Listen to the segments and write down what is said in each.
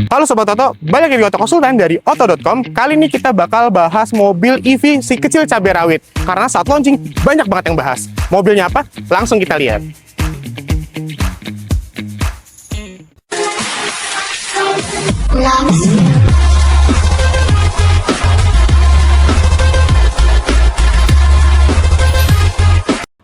Halo Sobat Oto, balik lagi di Oto Konsultan dari Oto.com. Kali ini kita bakal bahas mobil EV si kecil cabai rawit. Karena saat launching, banyak banget yang bahas. Mobilnya apa? Langsung kita lihat.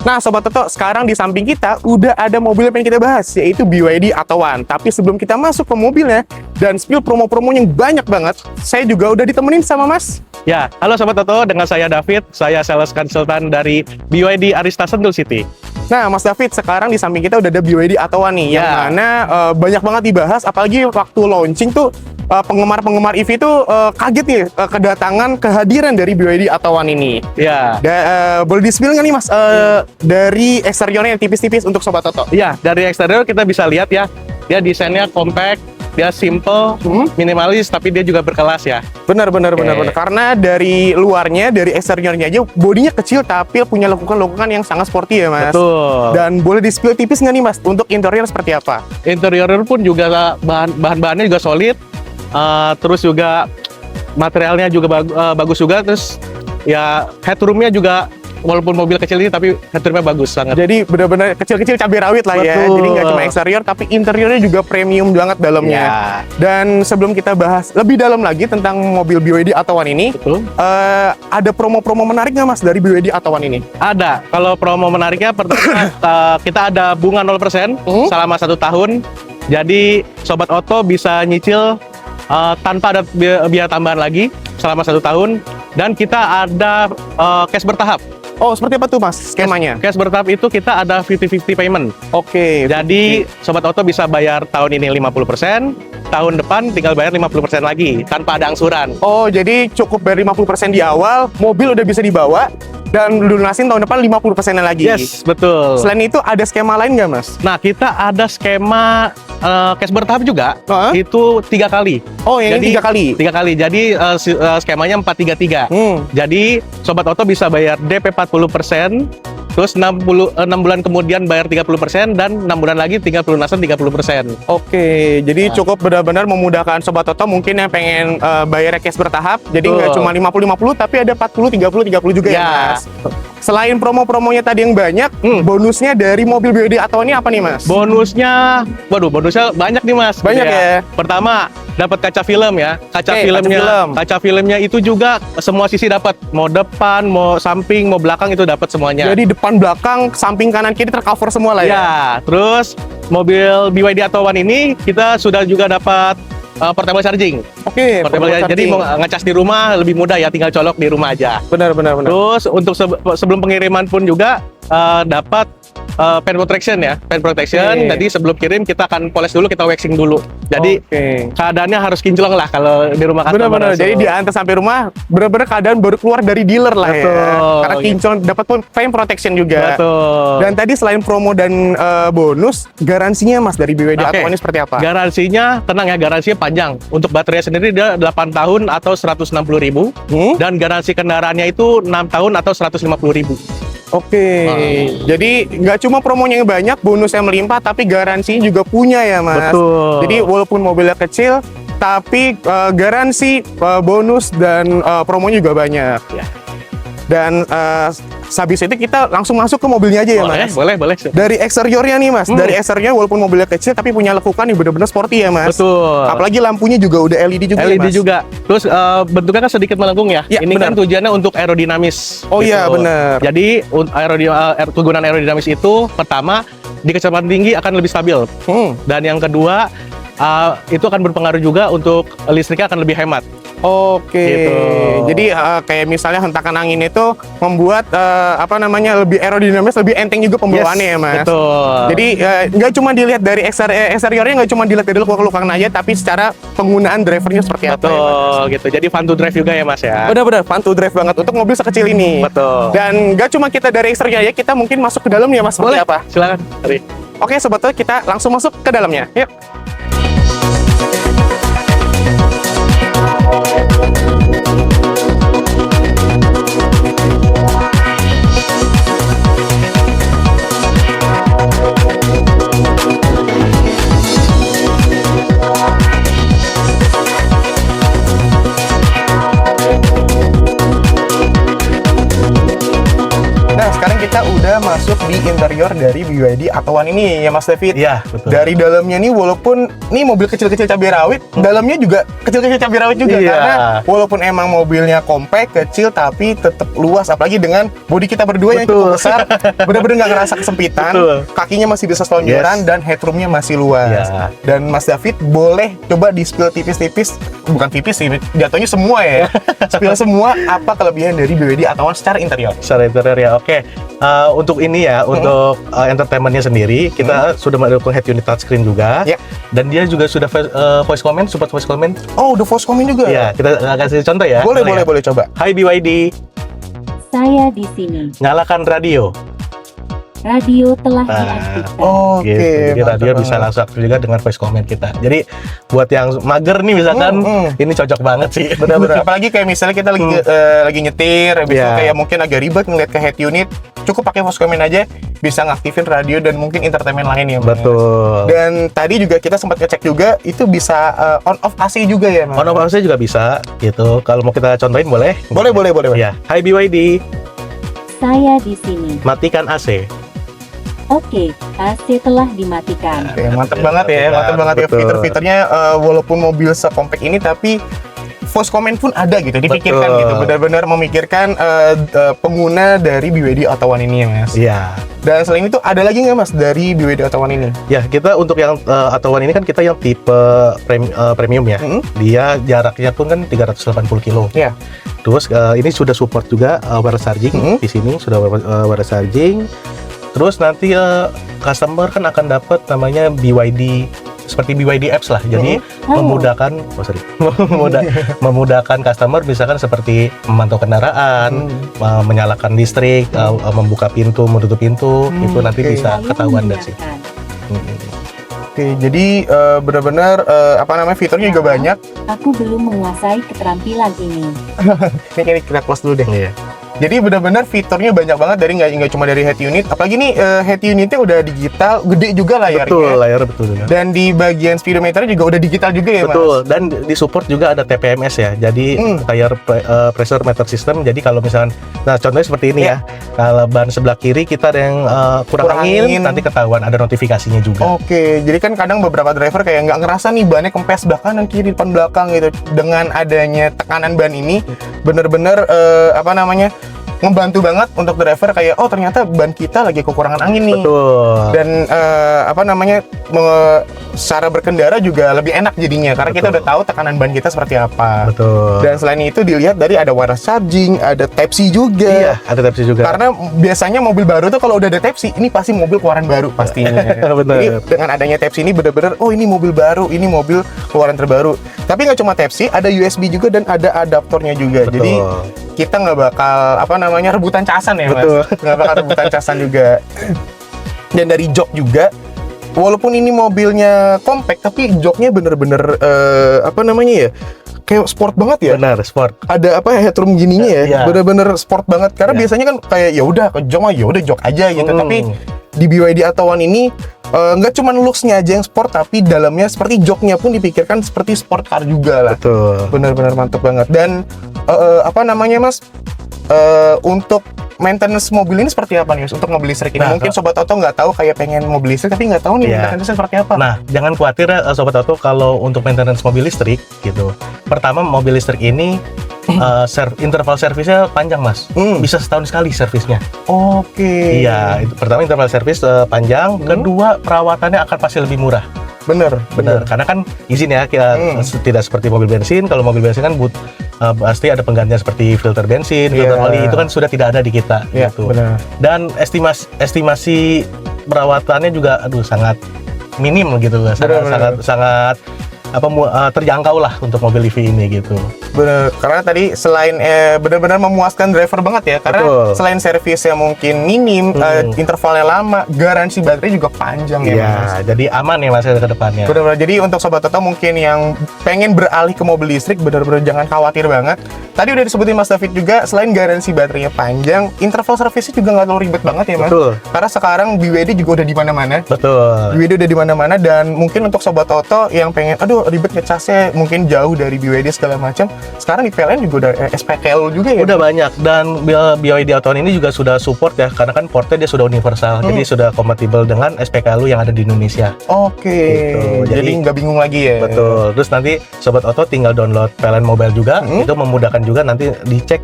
Nah Sobat Toto, sekarang di samping kita udah ada mobil yang pengen kita bahas, yaitu BYD Atto-One. Tapi sebelum kita masuk ke mobilnya dan spill promo-promo yang banyak banget, saya juga udah ditemenin sama Mas. Ya, halo Sobat Toto, dengan saya David, saya sales consultant dari BYD Arista Sentul City. Nah Mas David, sekarang di samping kita udah ada BYD Atto-One nih, yang Ya. mana banyak banget dibahas, apalagi waktu launching tuh penggemar-penggemar EV tuh kaget nih kedatangan kehadiran dari BYD Atto-One ini. Ya, Boleh di-spill nggak nih Mas, dari eksteriornya yang tipis-tipis untuk Sobat Toto? ya, dari eksterior kita bisa lihat ya, dia desainnya compact, dia simple, minimalis, tapi dia juga berkelas ya. Benar. Karena dari luarnya, dari eksteriornya aja, bodinya kecil tapi punya lekukan-lekukan yang sangat sporty ya Mas. Betul. Dan boleh di-spill tipis nggak nih Mas, untuk interior seperti apa? Interior pun juga bahan-bahannya juga solid, terus juga materialnya juga bagus juga, terus ya headroomnya juga walaupun mobil kecil ini tapi headroomnya bagus sangat. Jadi benar-benar kecil-kecil cabai rawit lah ya. Betul. Jadi nggak cuma eksterior, tapi interiornya juga premium banget dalamnya. Ya. Dan sebelum kita bahas lebih dalam lagi tentang mobil BYD Atto-One ini, Betul. ada promo-promo menarik nggak Mas dari BYD Atto-One ini? Ada. Kalau promo menariknya pertama kita ada bunga 0% selama 1 tahun. Jadi Sobat Oto bisa nyicil tanpa ada biaya tambahan lagi selama 1 tahun. Dan kita ada cash bertahap. Oh, seperti apa tuh Mas skemanya? Cash bertahap itu kita ada 50-50 payment. Oke. Jadi Sobat Oto bisa bayar tahun ini 50%, tahun depan tinggal bayar 50% lagi tanpa ada angsuran. Oh, jadi cukup bayar 50% di awal, mobil udah bisa dibawa, dan lunasin tahun depan 50% lagi. Yes, betul. Selain itu ada skema lain nggak Mas? Nah, kita ada skema cash bertahap juga. Itu 3 kali. Oh, yang ini 3 kali? 3 kali. Jadi skemanya 4-3-3. Jadi Sobat Oto bisa bayar DP 40%, terus 6 bulan kemudian bayar 30%, dan 6 bulan lagi tinggal pelunasan 30%. Oke, jadi cukup benar-benar memudahkan Sobat Toto mungkin yang pengen bayar cash bertahap. Jadi nggak cuma 50-50, tapi ada 40-30-30 juga ya Mas. Selain promo-promonya tadi yang banyak, bonusnya dari mobil BYD Atto-One ini apa nih Mas? Bonusnya banyak nih Mas. Banyak ya? Pertama, dapat kaca film ya. Kaca filmnya itu juga semua sisi dapat. Mau depan, mau samping, mau belakang itu dapat semuanya. Jadi depan, belakang, samping, kanan, kiri tercover semua lah ya? Ya, terus mobil BYD Atto-One ini kita sudah juga dapat portable charging. Oke, Portable charging. Jadi mau ngecas di rumah lebih mudah ya, tinggal colok di rumah aja. Benar. Terus untuk sebelum pengiriman pun juga dapat pen protection ya, pen protection. Jadi sebelum kirim kita akan poles dulu, kita waxing dulu. Jadi keadaannya harus kinclong lah kalau di rumah customer. Benar. Jadi diantar sampai rumah, benar-benar keadaan baru keluar dari dealer lah ya. Karena kinclong, dapat pun pen protection juga. Betul. Dan tadi selain promo dan bonus, garansinya Mas dari BYD Atto-One ini seperti apa? Garansinya, tenang ya, garansinya panjang. Untuk baterai sendiri dia 8 tahun atau 160.000. Dan garansi kendaraannya itu 6 tahun atau 150.000. Oke, jadi nggak cuma promonya yang banyak, bonus yang melimpah, tapi garansinya juga punya ya Mas. Betul. Jadi walaupun mobilnya kecil, tapi garansi, bonus, dan promonya juga banyak. Ya. Dan habis itu kita langsung masuk ke mobilnya aja ya Mas. Boleh. Dari eksteriornya nih Mas, dari eksteriornya walaupun mobilnya kecil, tapi punya lekukan yang benar-benar sporty ya Mas. Betul. Apalagi lampunya juga udah LED juga LED ya, Mas. juga. Terus bentuknya kan sedikit melengkung ya. Ya, Ini benar. kan tujuannya untuk aerodinamis. Oh iya, benar. Jadi kegunaan aerodinamis itu pertama di kecepatan tinggi akan lebih stabil. Dan yang kedua itu akan berpengaruh juga untuk listriknya akan lebih hemat. Oke, Gitu. jadi kayak misalnya hentakan angin itu membuat lebih aerodinamis, lebih enteng juga pembawaannya ya Mas. Betul. Jadi nggak cuma dilihat dari eksteriornya, nggak cuma dilihat dari lekukan aja, tapi secara penggunaan drivernya seperti apa ya Mas. Betul gitu. Jadi fun to drive juga ya Mas ya. Benar-benar fun to drive banget untuk mobil sekecil ini. Betul. Dan nggak cuma kita dari eksteriornya ya, kita mungkin masuk ke dalamnya Mas. Seperti Boleh apa? Silakan. Mari. Oke, Sobat Toto, kita langsung masuk ke dalamnya. Yuk. interior dari BYD Atto One ini ya Mas David. Iya, betul. Dari dalamnya nih, walaupun nih mobil kecil-kecil cabai rawit, dalamnya juga kecil-kecil cabai rawit juga. Iya. Karena walaupun emang mobilnya compact, kecil, tapi tetap luas. Apalagi dengan bodi kita berdua yang cukup besar, bener-bener nggak ngerasa kesempitan. Betul. Kakinya masih bisa selonjoran dan headroomnya masih luas. Iya. Dan Mas David boleh coba di-spill tipis-tipis, bukan tipis sih, jatuhnya semua ya. Spill semua apa kelebihan dari BYD Atto One secara interior. Secara interior ya, oke. Untuk ini ya, untuk entertainmentnya sendiri, kita sudah mendukung head unit touchscreen juga. Ya. Dan dia juga sudah voice comment, support voice comment. Oh, udah voice comment juga? Ya, kita kasih contoh ya. Boleh coba. Hai BYD, Saya di sini. nyalakan radio. Radio telah diaktifkan. Oke, Gitu. Jadi mantap radio bisa banget. langsung aktif juga dengan voice comment kita. Jadi buat yang mager nih misalkan, ini cocok banget sih. Benar-benar. Apalagi kayak misalnya kita lagi nyetir, habis itu Iya. kayak mungkin agak ribet ngeliat ke head unit, cukup pakai voice comment aja bisa ngaktifin radio dan mungkin entertainment lain ya. Mas. Betul. Dan tadi juga kita sempat ngecek juga itu bisa on off AC juga ya, Mas. On off AC juga bisa gitu. Kalau mau kita contohin boleh? Boleh. Ya. Hai BYD, Saya di sini. matikan AC. Oke, AC telah dimatikan. Oke, mantep banget ya, mantep banget ya Betul. fitur-fiturnya. Walaupun mobil sekompak ini, tapi voice comment pun ada gitu, dipikirkan Betul. gitu, benar-benar memikirkan pengguna dari BYD Atto One ini ya, Mas. Iya. Dan selain itu ada lagi nggak Mas dari BYD Atto One ini? Ya, kita untuk yang Atto One ini kan kita yang tipe premium ya. Dia jaraknya pun kan 380 kilo. Iya. Terus ini sudah support juga wireless charging di sini sudah wireless charging. Terus nanti customer kan akan dapat namanya BYD seperti BYD apps lah. Jadi memudahkan memudahkan customer misalkan seperti memantau kendaraan, menyalakan listrik, membuka pintu, menutup pintu, itu nanti oke. bisa Saya ketahuan dari sini. mendengarkan. Oke, jadi benar-benar fiturnya juga banyak. Aku belum menguasai keterampilan ini. Ini kayaknya kita close dulu deh. Iya. Jadi benar-benar fiturnya banyak banget dari nggak cuma dari head unit, apalagi nih head unitnya udah digital, gede juga layarnya. Betul, layar betul juga. Dan di bagian speedometer juga udah digital juga ya, Mas? Betul, dan di support juga ada TPMS ya. Jadi tire pressure meter system. Jadi kalau misalkan, nah contohnya seperti ini ya. Kalau ban sebelah kiri kita ada yang kurang angin, nanti ketahuan ada notifikasinya juga. Oke, jadi kan kadang beberapa driver kayak nggak ngerasa nih bannya kempes sebelah kanan kiri depan belakang gitu. Dengan adanya tekanan ban ini, bener-bener ngebantu banget untuk driver kayak ternyata ban kita lagi kekurangan angin nih. Betul. Dan secara berkendara juga lebih enak jadinya karena kita udah tahu tekanan ban kita seperti apa. Betul. Dan selain itu dilihat dari ada wireless charging, ada Type-C juga. Iya, ada Type-C juga. Karena biasanya mobil baru tuh kalau udah ada Type-C, ini pasti mobil keluaran baru pastinya. Benar. Jadi dengan adanya Type-C ini bener-bener, ini mobil baru, ini mobil keluaran terbaru. Tapi nggak cuma Type-C, ada USB juga dan ada adaptornya juga. Betul. Jadi kita nggak bakal rebutan casan ya, Betul. Mas. Nggak bakal rebutan casan juga. Dan dari jok juga, walaupun ini mobilnya compact, tapi joknya bener-bener kayak sport banget ya. Benar, sport. Ada headroom gininya ya, Iya. bener-bener sport banget. Karena Iya. biasanya kan kayak ya udah ke jok mah ya udah jok aja gitu. Tapi di BYD Atto One ini nggak cuma looks-nya aja yang sport, tapi dalamnya seperti joknya pun dipikirkan seperti sport car juga lah. Betul. Benar-benar mantep banget. Dan Mas, untuk maintenance mobil ini seperti apa nih Mas? Untuk mobil listrik ini? Nah, Mungkin Sobat Oto nggak tahu kayak pengen mobil listrik tapi nggak tahu nih Iya. maintenance seperti apa. Nah, jangan khawatir ya Sobat Auto kalau untuk maintenance mobil listrik gitu. Pertama, mobil listrik ini interval servisnya panjang, Mas. Bisa setahun sekali servisnya. Oke. Iya, itu pertama interval servis panjang. Kedua, perawatannya akan pasti lebih murah. Bener. Karena kan izin ya, tidak seperti mobil bensin. Kalau mobil bensin kan pasti ada penggantian seperti filter bensin, filter Iya. oli, itu kan sudah tidak ada di kita. Iya, gitu. benar. Dan estimasi perawatannya juga sangat minim gitu, sangat terjangkau lah untuk mobil EV ini gitu. Bener, karena tadi selain benar-benar memuaskan driver banget ya, karena Betul. selain servisnya mungkin minim, intervalnya lama, garansi baterai juga panjang ya, Mas. Iya, jadi aman ya Mas ke depannya. Benar-benar. Jadi untuk Sobat Toto mungkin yang pengen beralih ke mobil listrik, benar-benar jangan khawatir banget. Tadi udah disebutin Mas David juga, selain garansi baterainya panjang, interval servisnya juga nggak terlalu ribet banget ya, Mas. Betul. Karena sekarang BYD juga udah di mana-mana. Betul. BYD udah di mana-mana, dan mungkin untuk Sobat Toto yang pengen, dulu ribet ngecasnya mungkin jauh dari BYD segala macam. Sekarang di PLN juga udah SPKLU juga ya. Udah banyak, dan BYD Auto One ini juga sudah support ya, karena kan portnya dia sudah universal, jadi sudah kompatibel dengan SPKLU yang ada di Indonesia. Oke. Gitu. Jadi nggak bingung lagi ya. Betul. Terus nanti Sobat Auto tinggal download PLN Mobile juga, itu memudahkan juga nanti dicek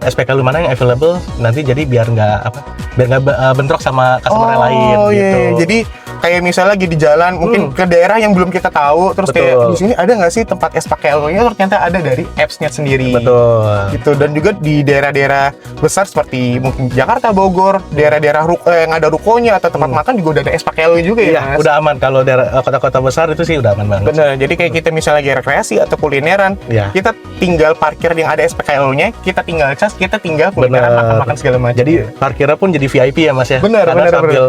SPKLU mana yang available nanti, jadi biar nggak bentrok sama customer lain Oh gitu. iya, jadi kayak misalnya lagi di jalan mungkin ke daerah yang belum kita tahu, terus Betul. kayak di sini ada nggak sih tempat SPKLU-nya, ternyata ada dari apps-nya sendiri. Betul. Gitu. Dan juga di daerah-daerah besar seperti mungkin Jakarta, Bogor, daerah-daerah yang ada rukonya atau tempat makan juga udah ada SPKLU juga ya, Iya, Mas? udah aman kalau daerah kota-kota besar itu sih udah aman banget. Bener, jadi kayak kita misalnya lagi rekreasi atau kulineran, Iya. kita tinggal parkir yang ada SPKLU-nya, kita tinggal cas, kita tinggal kulineran, Bener. makan-makan segala macam. Jadi parkirnya pun jadi VIP ya Mas ya. Bener, Karena bener, sambil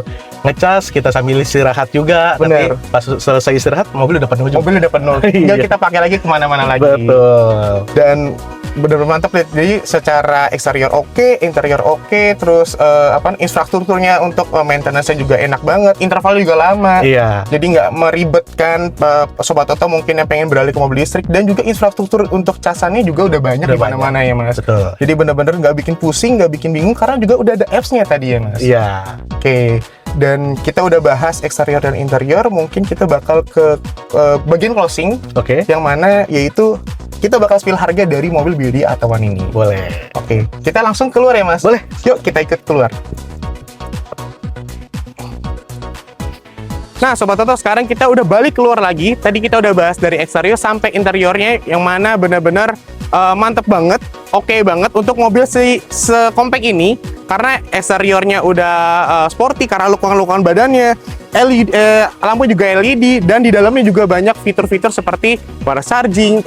ngecas kita sambil istirahat juga. Bener. Tapi pas selesai istirahat mobil udah penuh juga. mobil udah penuh, tinggal Iya. kita pakai lagi kemana-mana lagi. Betul. Dan bener-bener mantap deh. Jadi secara eksterior oke, interior oke, terus infrastrukturnya untuk maintenance-nya juga enak banget, interval juga lama. Iya. Jadi nggak meribetkan Sobat Auto mungkin yang pengen beralih ke mobil listrik, dan juga infrastruktur untuk casannya juga udah banyak Udah di mana-mana ya Mas. Betul. Jadi bener-bener nggak bikin pusing, nggak bikin bingung, karena juga udah ada apps-nya tadi ya Mas. Iya. Oke, dan kita udah bahas eksterior dan interior, mungkin kita bakal ke bagian closing, Oke. yang mana yaitu kita bakal spill harga dari mobil BYD Auto One ini. Boleh. Oke, kita langsung keluar ya Mas? Boleh. Yuk kita ikut keluar. Nah Sobat Auto, sekarang kita udah balik keluar lagi. Tadi kita udah bahas dari eksterior sampai interiornya, yang mana benar-benar mantep banget, oke banget untuk mobil sekompak ini. Karena eksteriornya udah sporty karena lukungan-lukungan badannya, LED, lampu juga LED, dan di dalamnya juga banyak fitur-fitur seperti wireless charging,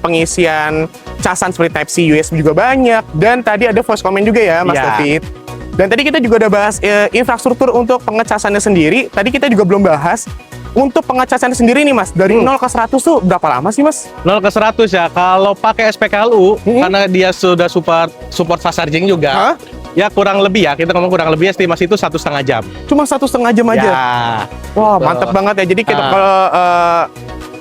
pengisian casan seperti Type-C USB juga banyak, dan tadi ada voice command juga ya Mas Iya. David. Dan tadi kita juga udah bahas infrastruktur untuk pengecasannya sendiri. Tadi kita juga belum bahas untuk pengecasannya sendiri nih Mas, dari 0 ke 100 tuh berapa lama sih Mas? 0 ke 100 ya. Kalau pakai SPKLU karena dia sudah support fast charging juga. Hah? Ya kurang lebih ya, kita ngomong kurang lebih estimasi itu 1,5 jam. Cuma 1,5 jam aja? Ya. Wah, mantep banget ya. Jadi kita kalau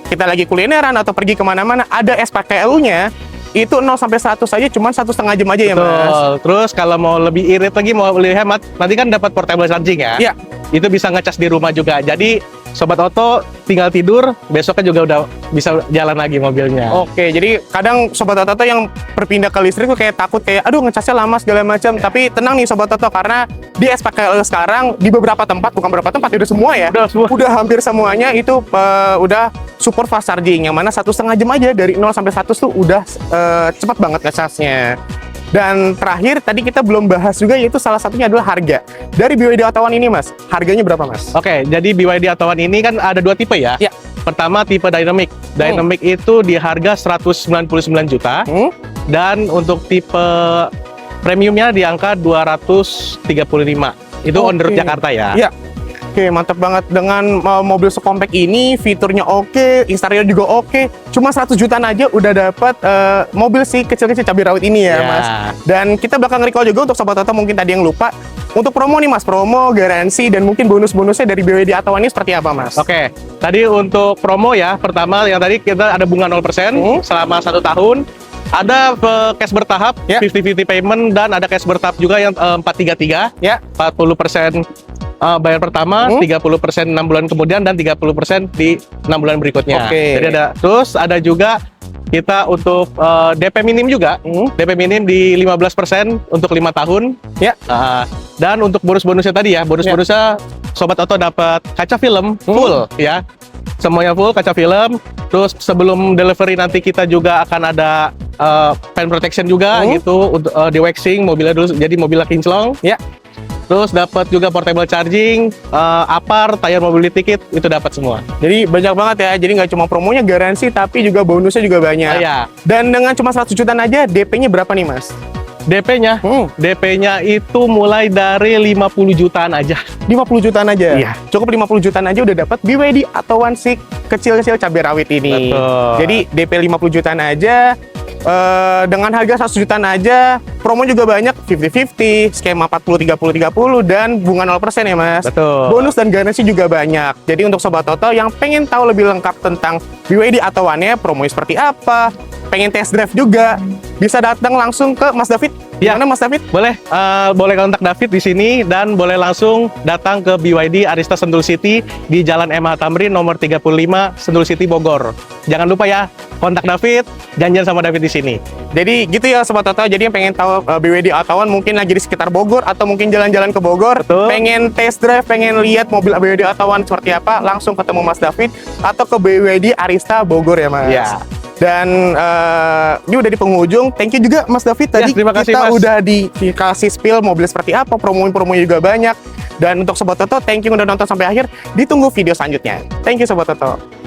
kita lagi kulineran atau pergi kemana-mana, ada SPKLU-nya, itu 0 sampai 100 aja cuma 1,5 jam aja ya Mas? Betul. Terus kalau mau lebih irit lagi, mau lebih hemat, nanti kan dapat portable charging ya. Iya. Itu bisa ngecas di rumah juga. Jadi Sobat Auto tinggal tidur, besoknya juga udah bisa jalan lagi mobilnya. Oke, jadi kadang Sobat Auto yang berpindah ke listrik tuh kayak takut kayak aduh ngecasnya lama segala macam. Tapi tenang nih Sobat Auto, karena di SPKLU sekarang di beberapa tempat, bukan beberapa tempat, udah semua ya. Udah semua. Udah hampir semuanya itu udah support fast charging, yang mana 1,5 jam aja dari 0 sampai 100 tuh udah cepat banget ngecasnya. Dan terakhir tadi kita belum bahas juga, yaitu salah satunya adalah harga. Dari BYD Auto One ini Mas, harganya berapa Mas? Oke, jadi BYD Auto One ini kan ada dua tipe ya. Ya. Pertama tipe Dynamic. Dynamic itu di harga 199 juta. Dan untuk tipe premiumnya di angka 235. Itu on the road Oke. Jakarta ya. Iya. Oke, mantap banget. Dengan mobil sekompak ini, fiturnya oke, interior juga oke. Cuma 100 jutaan aja udah dapat mobil si kecil-kecil cabai rawit ini ya, Ya. Mas. Dan kita bakal nge-recall juga untuk Sobat Auto mungkin tadi yang lupa. Untuk promo nih Mas, promo, garansi, dan mungkin bonus-bonusnya dari BYD Auto One ini seperti apa Mas? Oke, tadi untuk promo ya, pertama yang tadi kita ada bunga 0% selama 1 tahun. Ada cash bertahap, Ya. 50-50 payment, dan ada cash bertahap juga yang 433. Ya. 40% bayar pertama, 30% 6 bulan kemudian, dan 30% di 6 bulan berikutnya. Oke. Jadi terus ada juga kita untuk DP minim juga. DP minim di 15% untuk 5 tahun. Ya. Dan untuk bonus-bonusnya tadi ya, bonus-bonusnya Sobat Auto dapat kaca film full ya. Semuanya full kaca film. Terus sebelum delivery nanti kita juga akan ada paint protection juga gitu untuk di waxing mobilnya dulu, jadi mobilnya kinclong. Ya. Terus dapat juga portable charging, apar, tayar mobility kit, itu dapat semua. Jadi banyak banget ya. Jadi nggak cuma promonya, garansi, tapi juga bonusnya juga banyak. Iya. Dan dengan cuma 100 jutaan aja, DP-nya berapa nih Mas? DP-nya, DP-nya itu mulai dari 50 jutaan aja. 50 jutaan aja? Iya. Cukup 50 jutaan aja udah dapat BYD Auto One si kecil-kecil cabai rawit ini. Betul. Jadi DP 50 jutaan aja, dengan harga 100 jutaan aja, promo juga banyak, 50-50, skema 40-30-30, dan bunga 0% ya Mas. Betul. Bonus dan garansi juga banyak. Jadi untuk Sobat Toto yang pengen tahu lebih lengkap tentang BYD atau One-nya, promonya seperti apa, pengen test drive juga, bisa datang langsung ke Mas David. Ya. Gimana Mas David? Boleh, boleh kontak David di sini dan boleh langsung datang ke BYD Arista Sentul City di Jalan MH Tamrin nomor 35 Sentul City Bogor. Jangan lupa ya, kontak David, janjian sama David di sini. Jadi gitu ya Sobat Toto, jadi yang pengen tahu BYD atau One mungkin lagi di sekitar Bogor atau mungkin jalan-jalan ke Bogor, Betul. pengen test drive, pengen lihat mobil BYD atau One seperti apa, langsung ketemu Mas David atau ke BYD Arista Bogor ya Mas. Ya. Dan ini udah di penghujung. Thank you juga Mas David. Tadi terima kasih, kita Mas. udah dikasih spill mobil seperti apa, promo-promonya juga banyak. Dan untuk Sobat Toto, thank you udah nonton sampai akhir. Ditunggu video selanjutnya. Thank you Sobat Toto.